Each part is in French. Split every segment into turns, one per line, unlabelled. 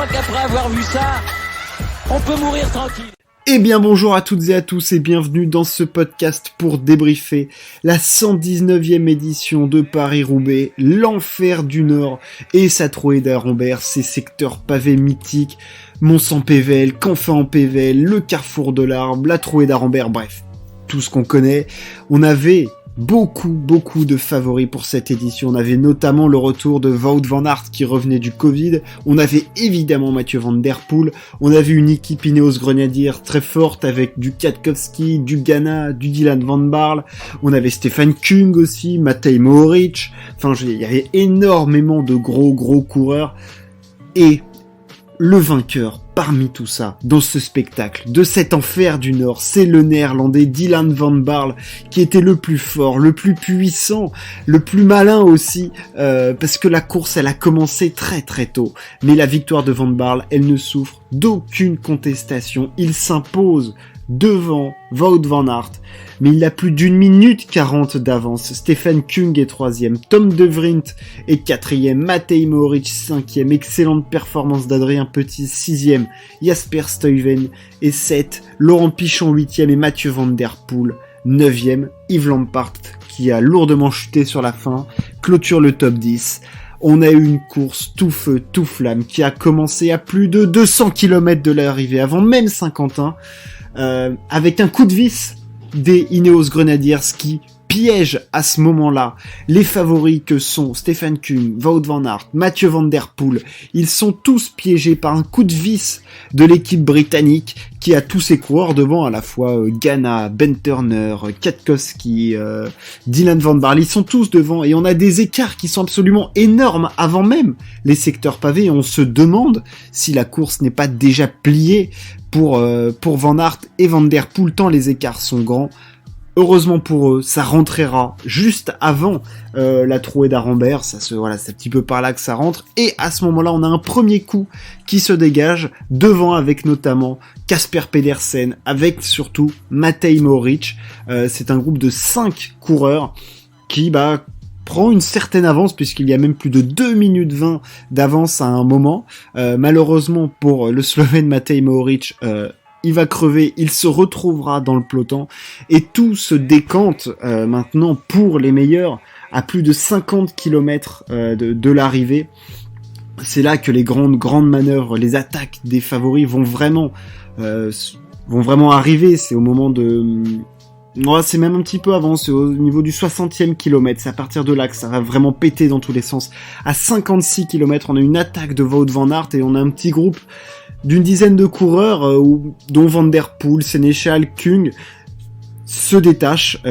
crois qu'après avoir vu ça, on peut mourir tranquille.
Eh bien bonjour à toutes et à tous et bienvenue dans ce podcast pour débriefer la 119e édition de Paris-Roubaix, l'enfer du Nord et sa trouée d'Arambert, ses secteurs pavés mythiques, Mont-Saint-Pével, Canfin-en-Pével, le carrefour de l'Arbre, la trouée d'Arambert, bref, tout ce qu'on connaît. On avait beaucoup de favoris pour cette édition. On avait notamment le retour de Wout van Aert qui revenait du Covid. On avait évidemment Mathieu van der Poel. On avait une équipe Ineos Grenadiers très forte avec du Kwiatkowski, du Ganna, du Dylan van Baarle. On avait Stefan Kung aussi, Matej Mohoric. Enfin, il y avait énormément de gros coureurs. Et le vainqueur parmi tout ça, dans ce spectacle, de cet enfer du Nord, c'est le néerlandais Dylan van Baarle, qui était le plus fort, le plus puissant, le plus malin aussi, parce que la course, elle a commencé très tôt. Mais la victoire de van Baarle, elle ne souffre d'aucune contestation. Il s'impose devant Wout van Aert, mais il a plus d'1 minute 40 d'avance. Stefan Kung est 3e, Tom De Vriend est 4e, Matej Mohoric 5e, excellente performance d'Adrien Petit 6e, Jasper Stuyven est 7, Laurent Pichon 8e et Mathieu van der Poel 9e. Yves Lampaert, qui a lourdement chuté sur la fin, clôture le top 10. On a eu une course tout feu, tout flamme, qui a commencé à plus de 200 km de l'arrivée, avant même Saint-Quentin, avec un coup de vis des Ineos Grenadiers qui piègent à ce moment-là les favoris que sont Stefan Kung, Wout van Aert, Mathieu van der Poel. Ils sont tous piégés par un coup de vis de l'équipe britannique qui a tous ses coureurs devant, à la fois Ganna, Ben Turner, Kwiatkowski, Dylan van Baarle. Ils sont tous devant et on a des écarts qui sont absolument énormes avant même les secteurs pavés et on se demande si la course n'est pas déjà pliée pour Van Aert et Van der Poel, tant les écarts sont grands. Heureusement pour eux, ça rentrera juste avant la trouée d'Arambert, c'est un petit peu par là que ça rentre, et à ce moment-là, on a un premier coup qui se dégage, devant avec notamment Casper Pedersen, avec surtout Matej Mohoric. C'est un groupe de 5 coureurs qui prend une certaine avance, puisqu'il y a même plus de 2 minutes 20 d'avance à un moment. Malheureusement pour le Slovène Matej Mohoric, il va crever, il se retrouvera dans le peloton, et tout se décante maintenant pour les meilleurs, à plus de 50 km de l'arrivée. C'est là que les grandes manœuvres, les attaques des favoris vont vraiment arriver. C'est au moment de... c'est même un petit peu avant, c'est au niveau du 60e kilomètre, c'est à partir de là que ça va vraiment péter dans tous les sens. À 56 km, on a une attaque de Wout van Aert et on a un petit groupe d'une dizaine de coureurs, dont Van der Poel, Sénéchal, Kung, se détachent.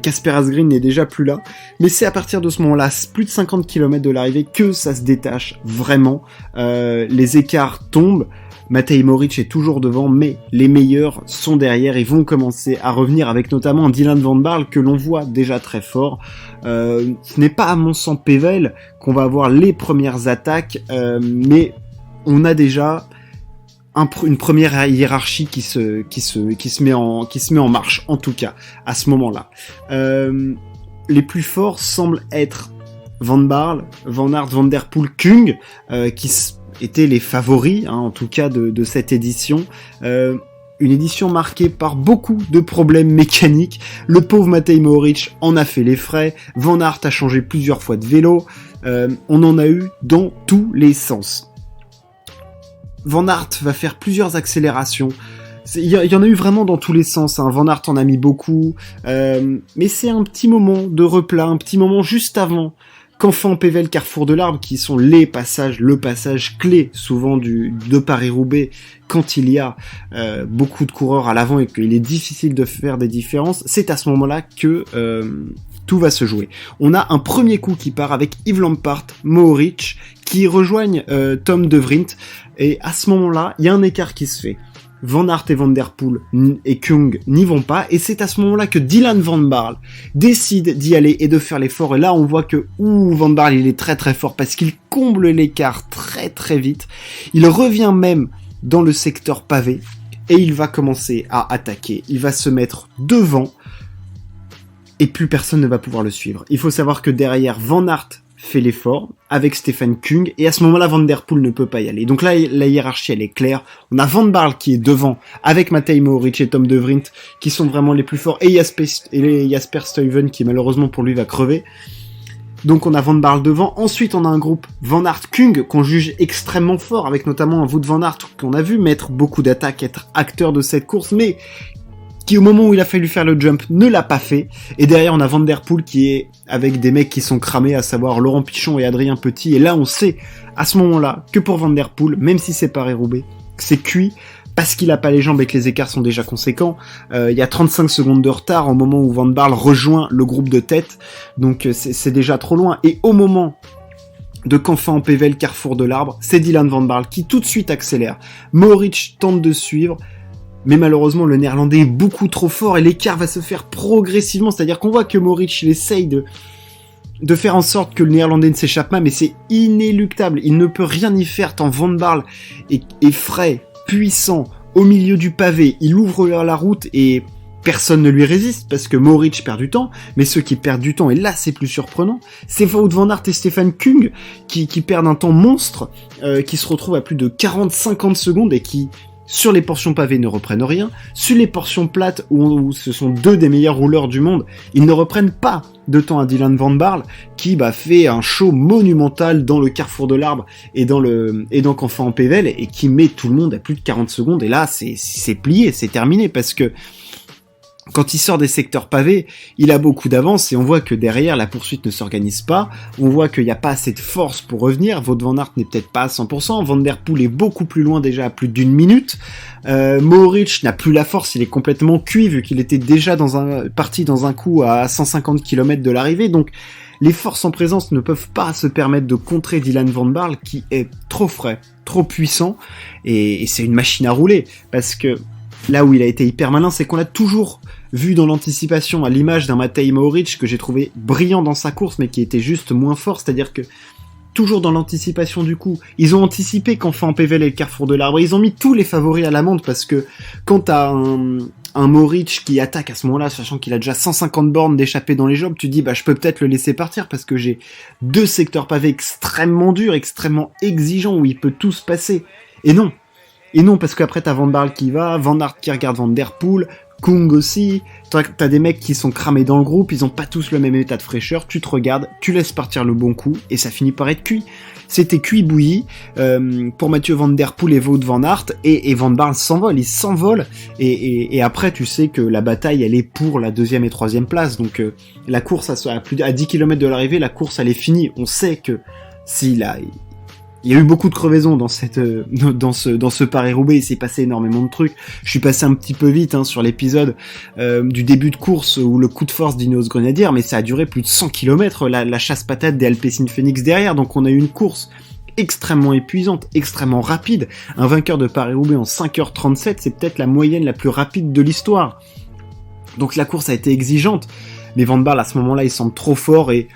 Casper Asgreen n'est déjà plus là. Mais c'est à partir de ce moment-là, plus de 50 km de l'arrivée, que ça se détache vraiment. Les écarts tombent. Matej Mohoric est toujours devant, mais les meilleurs sont derrière et vont commencer à revenir, avec notamment un Dylan van Baarle que l'on voit déjà très fort. Ce n'est pas à Mont-Saint-Pével qu'on va avoir les premières attaques, mais on a déjà une première hiérarchie qui se met en marche, en tout cas à ce moment-là. Les plus forts semblent être Van Baarle, Van Aert, Van der Poel, Kung, qui étaient les favoris, en tout cas de cette édition. Une édition marquée par beaucoup de problèmes mécaniques. Le pauvre Matej Mohoric en a fait les frais. Van Aert a changé plusieurs fois de vélo. On en a eu dans tous les sens. Van Aert va faire plusieurs accélérations. Il y en a eu vraiment dans tous les sens. Van Aert en a mis beaucoup. Mais c'est un petit moment de replat, un petit moment juste avant Canfin-en-Pével, carrefour de l'Arbre, qui sont le passage clé souvent de Paris-Roubaix, quand il y a beaucoup de coureurs à l'avant et qu'il est difficile de faire des différences. C'est à ce moment-là que tout va se jouer. On a un premier coup qui part avec Yves Lampaert, Mohoric, qui rejoignent Tom De Vriend, et à ce moment-là, il y a un écart qui se fait. Van Aert et Van der Poel et Kung n'y vont pas, et c'est à ce moment-là que Dylan van Baarle décide d'y aller et de faire l'effort, et là on voit que Van Baarle il est très très fort parce qu'il comble l'écart très très vite. Il revient même dans le secteur pavé et il va commencer à attaquer, il va se mettre devant et plus personne ne va pouvoir le suivre. Il faut savoir que derrière, Van Aert fait l'effort avec Stefan Kung, et à ce moment-là, Van Der Poel ne peut pas y aller. Donc là, la hiérarchie, elle est claire. On a Van Barle qui est devant, avec Matej Mohoric et Tom De Vriend, qui sont vraiment les plus forts, et Jasper Stuyven, qui malheureusement pour lui va crever. Donc on a Van Barle devant. Ensuite, on a un groupe Van Aert Kung, qu'on juge extrêmement fort, avec notamment un Wout Van Aert, qu'on a vu mettre beaucoup d'attaques, être acteur de cette course, mais qui au moment où il a fallu faire le jump ne l'a pas fait. Et derrière on a Van Der Poel qui est avec des mecs qui sont cramés, à savoir Laurent Pichon et Adrien Petit, et là on sait à ce moment-là que pour Van Der Poel, même si c'est Paris-Roubaix, c'est cuit, parce qu'il a pas les jambes et que les écarts sont déjà conséquents. Il y a 35 secondes de retard au moment où Van Barle rejoint le groupe de tête, donc c'est déjà trop loin. Et au moment de Canfin-en-Pévèle, carrefour de l'Arbre, c'est Dylan Van Barle qui tout de suite accélère. Mohoric tente de suivre, mais malheureusement, le néerlandais est beaucoup trop fort et l'écart va se faire progressivement. C'est-à-dire qu'on voit que Mohoric, il essaye de faire en sorte que le néerlandais ne s'échappe pas, mais c'est inéluctable. Il ne peut rien y faire tant Van Barle est frais, puissant, au milieu du pavé. Il ouvre la route et personne ne lui résiste parce que Mohoric perd du temps, mais ceux qui perdent du temps, et là c'est plus surprenant, c'est Wout Van Aert et Stefan Kung qui perdent un temps monstre, qui se retrouvent à plus de 40-50 secondes et qui, sur les portions pavées, ne reprennent rien. Sur les portions plates, où ce sont deux des meilleurs rouleurs du monde, ils ne reprennent pas de temps à Dylan Van Barle, qui fait un show monumental dans le carrefour de l'Arbre et dans Canfin-en-Pévèle, et qui met tout le monde à plus de 40 secondes. Et là, c'est plié, c'est terminé, parce que quand il sort des secteurs pavés, il a beaucoup d'avance, et on voit que derrière, la poursuite ne s'organise pas, on voit qu'il n'y a pas assez de force pour revenir, Wout Van Aert n'est peut-être pas à 100%, Van Der Poel est beaucoup plus loin déjà à plus d'une minute, Mohoric n'a plus la force, il est complètement cuit, vu qu'il était déjà parti dans un coup à 150 km de l'arrivée, donc les forces en présence ne peuvent pas se permettre de contrer Dylan Van Barle, qui est trop frais, trop puissant, et c'est une machine à rouler, parce que là où il a été hyper malin, c'est qu'on l'a toujours vu dans l'anticipation, à l'image d'un Matej Mohoric que j'ai trouvé brillant dans sa course, mais qui était juste moins fort, c'est-à-dire que toujours dans l'anticipation du coup, ils ont anticipé Canfin-en-Pévèle et le carrefour de l'Arbre, ils ont mis tous les favoris à l'amende, parce que quand t'as un Mohoric qui attaque à ce moment-là, sachant qu'il a déjà 150 bornes d'échappée dans les jambes, tu dis je peux peut-être le laisser partir, parce que j'ai deux secteurs pavés extrêmement durs, extrêmement exigeants, où il peut tout se passer. Et non, parce qu'après t'as Van Barle qui va, Van Aert qui regarde Van Der Poel, Kung aussi, t'as des mecs qui sont cramés dans le groupe, ils ont pas tous le même état de fraîcheur, tu te regardes, tu laisses partir le bon coup, et ça finit par être cuit. C'était cuit bouilli, pour Mathieu Van Der Poel et Wout Van Aert, et Van Barle il s'envole, et après tu sais que la bataille elle est pour la 2e et 3e place, donc la course à 10 km de l'arrivée, la course elle est finie, on sait que il y a eu beaucoup de crevaisons dans ce Paris-Roubaix, il s'est passé énormément de trucs. Je suis passé un petit peu vite sur l'épisode du début de course où le coup de force d'Ineos Grenadier, mais ça a duré plus de 100 km, la chasse-patate des Alpecin Phoenix derrière, donc on a eu une course extrêmement épuisante, extrêmement rapide. Un vainqueur de Paris-Roubaix en 5h37, c'est peut-être la moyenne la plus rapide de l'histoire. Donc la course a été exigeante, mais Van Barle à ce moment-là il semble trop fort, et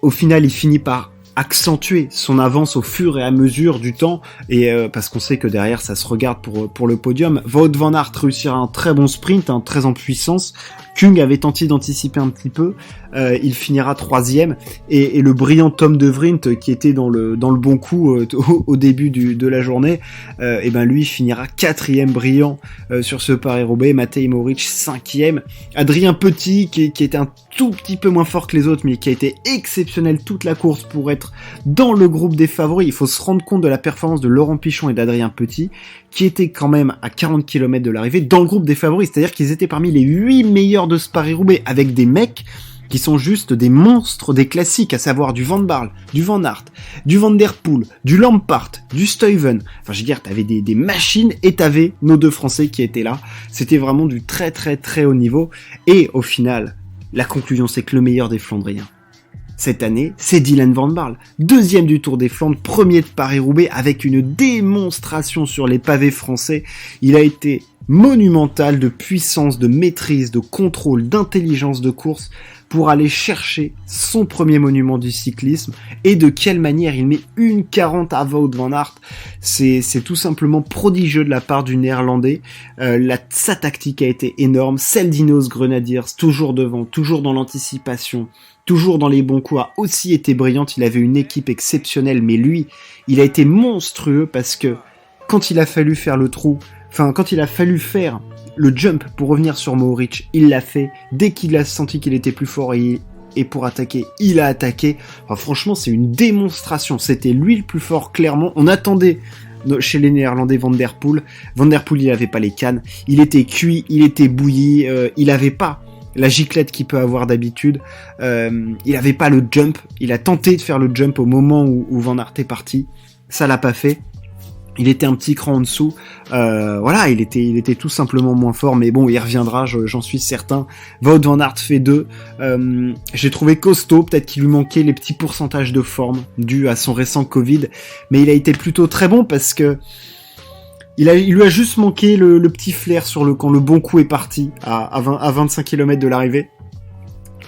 au final il finit par accentuer son avance au fur et à mesure du temps, et parce qu'on sait que derrière ça se regarde pour le podium. Wout Van Aert réussira un très bon sprint, très en puissance. Kung avait tenté d'anticiper un petit peu, il finira 3e, et le brillant Tom De Vriend qui était dans le bon coup au début de la journée, lui finira 4e brillant sur ce Paris-Roubaix. Matej Mohoric 5e, Adrien Petit qui était un tout petit peu moins fort que les autres, mais qui a été exceptionnel toute la course pour être dans le groupe des favoris. Il faut se rendre compte de la performance de Laurent Pichon et d'Adrien Petit, qui étaient quand même à 40 km de l'arrivée dans le groupe des favoris, c'est-à-dire qu'ils étaient parmi les 8 meilleurs de ce Paris-Roubaix, avec des mecs qui sont juste des monstres des classiques, à savoir du Van Barle, du Van Aert, du Van Der Poel, du Lampaert, du Stuyven. Enfin, je veux dire, t'avais des machines, et t'avais nos deux Français qui étaient là. C'était vraiment du très très très haut niveau. Et au final, la conclusion, c'est que le meilleur des Flandriens cette année, c'est Dylan Van Barle, 2e du Tour des Flandres, 1er de Paris-Roubaix, avec une démonstration sur les pavés français. Il a été monumentale de puissance, de maîtrise, de contrôle, d'intelligence de course pour aller chercher son premier monument du cyclisme. Et de quelle manière il met une 40 à Wout van Aert. C'est tout simplement prodigieux de la part du Néerlandais. Sa tactique a été énorme. Celle d'Ineos Grenadiers, toujours devant, toujours dans l'anticipation, toujours dans les bons coups, a aussi été brillante. Il avait une équipe exceptionnelle, mais lui, il a été monstrueux parce que quand il a fallu faire quand il a fallu faire le jump pour revenir sur Mohoric, il l'a fait. Dès qu'il a senti qu'il était plus fort et pour attaquer, il a attaqué. Enfin, franchement, c'est une démonstration. C'était lui le plus fort, clairement. On attendait chez les Néerlandais Van Der Poel. Van Der Poel, il avait pas les cannes. Il était cuit, il était bouilli. Il avait pas la giclette qu'il peut avoir d'habitude. Il avait pas le jump. Il a tenté de faire le jump au moment où Van Aert est parti. Ça l'a pas fait. Il était un petit cran en dessous, voilà, il était tout simplement moins fort, mais bon, il reviendra, j'en suis certain. Wout van Aert fait 2, j'ai trouvé costaud, peut-être qu'il lui manquait les petits pourcentages de forme dus à son récent Covid, mais il a été plutôt très bon parce que il lui a juste manqué le petit flair quand le bon coup est parti à 25 km de l'arrivée.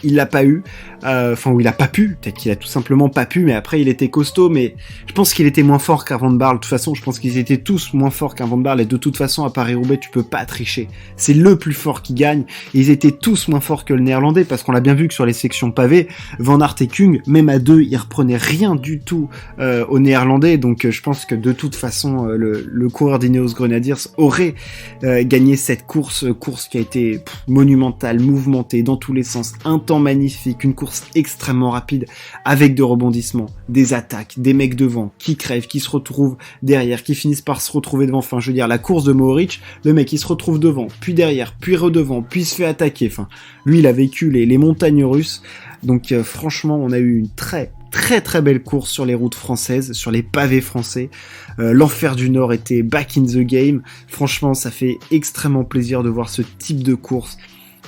Il l'a pas eu, ou il a pas pu, peut-être qu'il a tout simplement pas pu, mais après il était costaud, mais je pense qu'il était moins fort qu'un Van Baarle. De toute façon, je pense qu'ils étaient tous moins forts qu'un Van Baarle, et de toute façon, à Paris-Roubaix, tu peux pas tricher. C'est le plus fort qui gagne, et ils étaient tous moins forts que le Néerlandais, parce qu'on l'a bien vu que sur les sections pavées, Van Aert et Kung, même à 2, ils reprenaient rien du tout aux Néerlandais, donc je pense que de toute façon, le coureur d'Ineos Grenadiers aurait gagné cette course qui a été monumentale, mouvementée, dans tous les sens, magnifique, une course extrêmement rapide avec de rebondissements, des attaques, des mecs devant qui crèvent, qui se retrouvent derrière, qui finissent par se retrouver devant. Enfin, je veux dire, la course de Mohoric, le mec il se retrouve devant, puis derrière, puis redevant, puis se fait attaquer. Enfin, lui il a vécu les montagnes russes. Donc franchement, on a eu une très très belle course sur les routes françaises, sur les pavés français. L'Enfer du Nord était back in the game. Franchement, ça fait extrêmement plaisir de voir ce type de course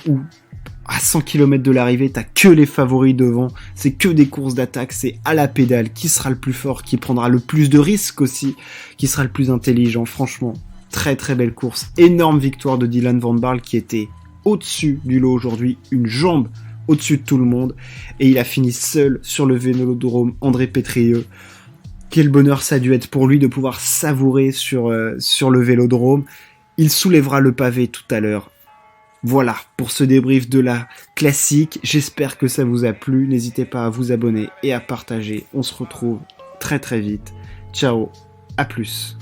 où à 100 km de l'arrivée, t'as que les favoris devant, c'est que des courses d'attaque, c'est à la pédale, qui sera le plus fort, qui prendra le plus de risques aussi, qui sera le plus intelligent. Franchement, très très belle course, énorme victoire de Dylan Van Baarle qui était au-dessus du lot aujourd'hui, une jambe au-dessus de tout le monde, et il a fini seul sur le vélodrome André Pétrieux. Quel bonheur ça a dû être pour lui de pouvoir savourer sur le vélodrome. Il soulèvera le pavé tout à l'heure. Voilà, pour ce débrief de la classique, j'espère que ça vous a plu, n'hésitez pas à vous abonner et à partager, on se retrouve très très vite, ciao, à plus.